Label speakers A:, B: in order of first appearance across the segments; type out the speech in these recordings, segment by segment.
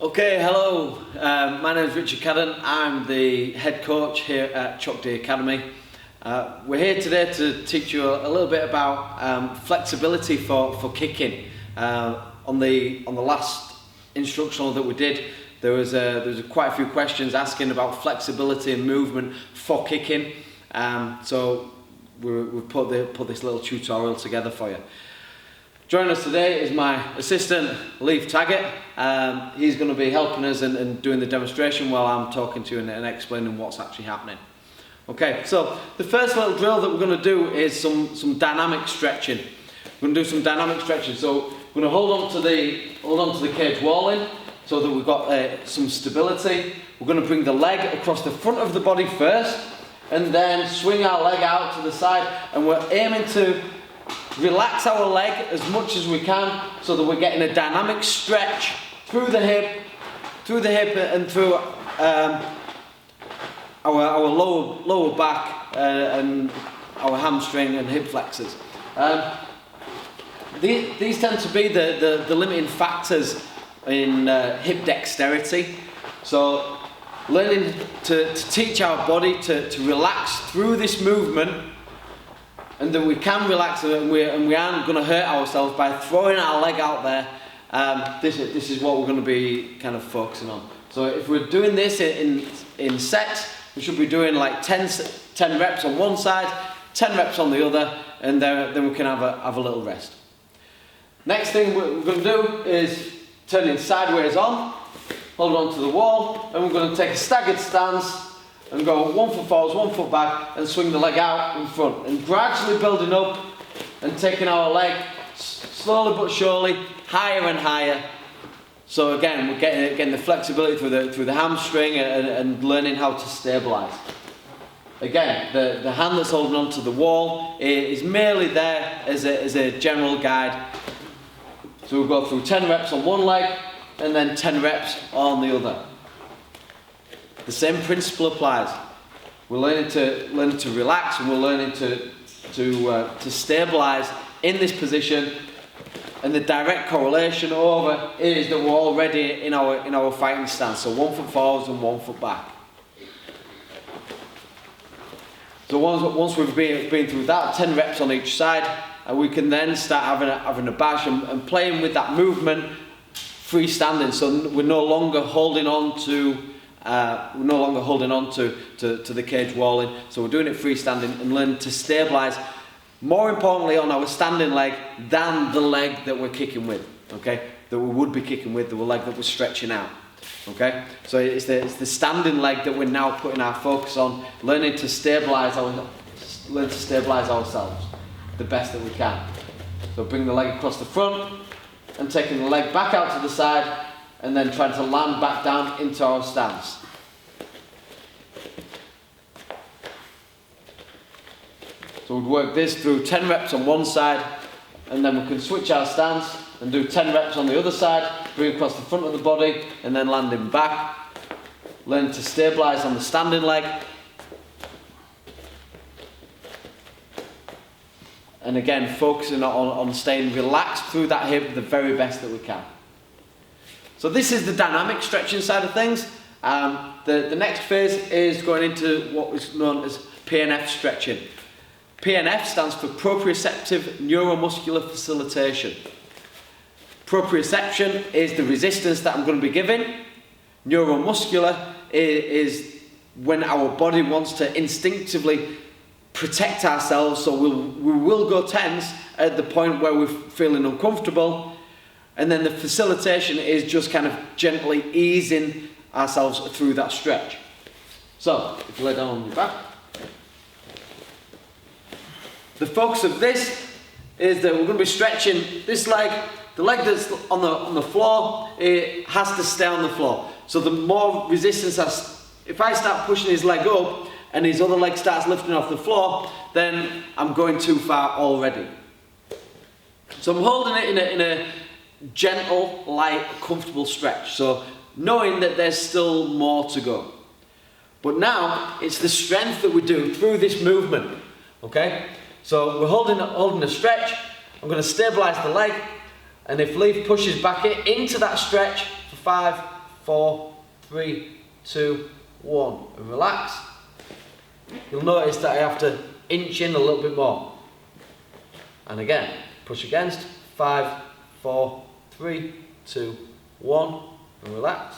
A: Okay, hello, my name is Richard Cadden. I'm the head coach here at Chokdee Academy. We're here today to teach you a little bit about flexibility for kicking. On the last instructional that we did, there was quite a few questions asking about flexibility and movement for kicking. So we've put this little tutorial together for you. Joining us today is my assistant, Leif Taggart. He's going to be helping us and doing the demonstration while I'm talking to you and explaining what's actually happening. Okay, so the first little drill that we're going to do is some dynamic stretching. We're going to do some dynamic stretching. So we're going to hold on to the cage walling so that we've got some stability. We're going to bring the leg across the front of the body first, and then swing our leg out to the side, and we're aiming to relax our leg as much as we can so that we're getting a dynamic stretch through the hip and through our lower back and our hamstring and hip flexors. These tend to be the limiting factors in hip dexterity. So learning to teach our body to relax through this movement, and that we can relax and we aren't going to hurt ourselves by throwing our leg out there. This is what we're going to be kind of focusing on. So if we're doing this in sets, we should be doing like 10 reps on one side, 10 reps on the other, and then we can have a little rest. Next thing we're going to do is turning sideways on, hold on to the wall, and we're going to take a staggered stance and go 1 foot forwards, 1 foot back, and swing the leg out in front, and gradually building up and taking our leg slowly but surely higher and higher. So again, we're getting the flexibility through the hamstring and learning how to stabilise. Again, the hand that's holding onto the wall is merely there as a general guide. So we'll go through 10 reps on one leg and then 10 reps on the other. The same principle applies. We're learning to relax, and we're learning to stabilise in this position. And the direct correlation over is that we're already in our fighting stance. So 1 foot forwards and 1 foot back. So once we've been through that, 10 reps on each side, we can then start having a bash and playing with that movement, freestanding. So we're no longer holding on to the cage walling. So we're doing it freestanding and learning to stabilise, more importantly, on our standing leg than the leg that we're kicking with. Okay, that we would be kicking with, the leg that we're stretching out. Okay, so it's the standing leg that we're now putting our focus on, learning to stabilise ourselves the best that we can. So bring the leg across the front and taking the leg back out to the side, and then trying to land back down into our stance. So we'd work this through 10 reps on one side, and then we can switch our stance and do 10 reps on the other side, bring across the front of the body, and then landing back. Learn to stabilise on the standing leg. And again, focusing on staying relaxed through that hip the very best that we can. So this is the dynamic stretching side of things. The next phase is going into what is known as PNF stretching. PNF stands for proprioceptive neuromuscular facilitation. Proprioception is the resistance that I'm going to be giving. Neuromuscular is when our body wants to instinctively protect ourselves, so we will go tense at the point where we're feeling uncomfortable. And then the facilitation is just kind of gently easing ourselves through that stretch. So, if you lay down on your back. The focus of this is that we're going to be stretching this leg. The leg that's on the floor, it has to stay on the floor. So the more resistance, if I start pushing his leg up and his other leg starts lifting off the floor, then I'm going too far already. So I'm holding it in a gentle, light, comfortable stretch. So knowing that there's still more to go. But now it's the strength that we do through this movement. Okay? So we're holding a stretch. I'm going to stabilise the leg, and if Leif pushes back into that stretch for 5, 4, 3, 2, 1, and relax. You'll notice that I have to inch in a little bit more. And again, push against, 5, 4, 3, 2, 1, and relax.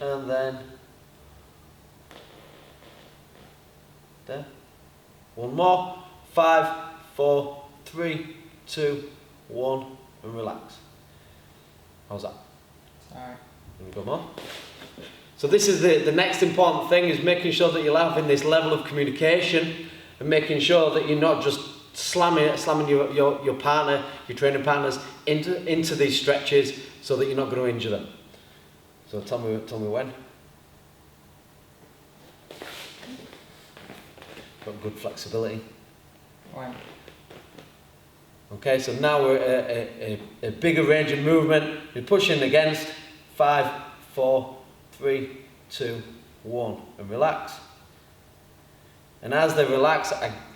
A: And then there. One more. 5, 4, 3, 2, 1, and relax. How's that?
B: Alright.
A: And go more. So this is the next important thing, is making sure that you're having this level of communication and making sure that you're not just slamming your partner, your training partners into these stretches so that you're not going to injure them. So tell me when. Got good flexibility.
B: When?
A: Okay, so now we're at a bigger range of movement. We're pushing against. 5, 4, 3, 2, 1, and relax. And as they relax,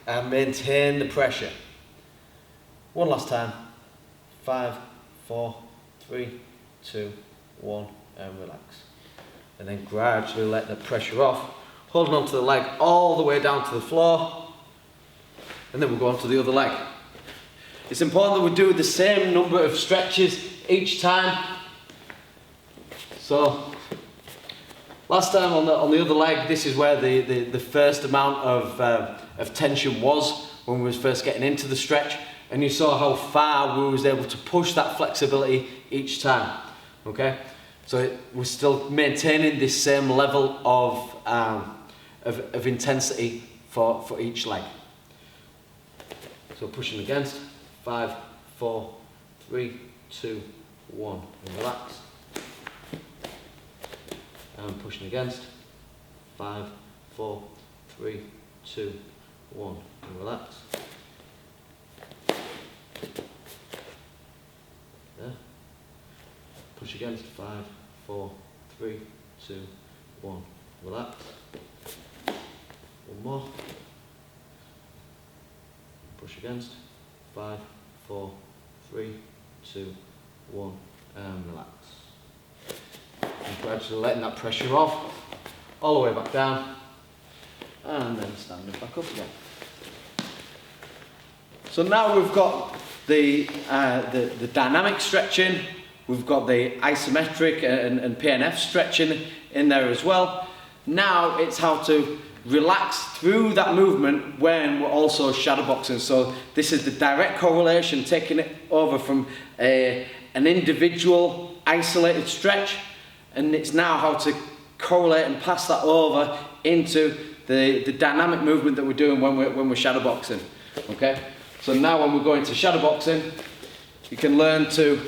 A: I maintain the pressure. One last time. 5, 4, 3, 2, 1, and relax. And then gradually let the pressure off, holding onto the leg all the way down to the floor. And then we'll go on to the other leg. It's important that we do the same number of stretches each time. So, last time on the other leg, this is where the first amount of tension was when we was first getting into the stretch, and you saw how far we was able to push that flexibility each time. Okay, so we're still maintaining this same level of intensity for each leg. So pushing against. 5, 4, 3, 2, 1, and relax. And pushing against. 5, 4, 3, 2, 1, and relax. There. Push against. 5, 4, 3, 2, 1, relax. One more. Push against. 5, 4, 3, 2, 1, and relax. And gradually letting that pressure off, all the way back down, and then standing back up again. So now we've got the dynamic stretching, we've got the isometric and PNF stretching in there as well. Now it's how to relax through that movement when we're also shadowboxing. So this is the direct correlation, taking it over from an individual isolated stretch, and it's now how to correlate and pass that over into the dynamic movement that we're doing when we're shadowboxing. Okay, so now when we're going to shadowboxing, you can learn to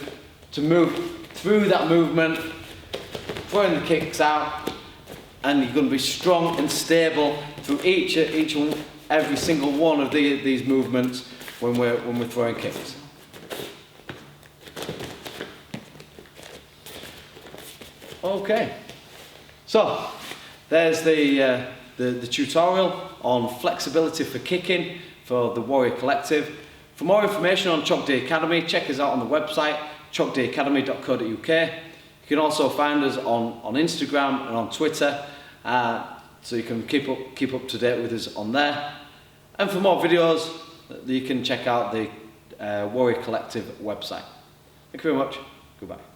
A: move through that movement, throwing the kicks out, and you're going to be strong and stable through every single one of these movements when we're throwing kicks. Okay, so there's the tutorial on flexibility for kicking for the Warrior Collective. For more information on Chokdee Academy, check us out on the website chokdeeacademy.co.uk. You can also find us on Instagram and on Twitter, so you can keep up to date with us on there. And for more videos, you can check out the Warrior Collective website. Thank you very much. Goodbye.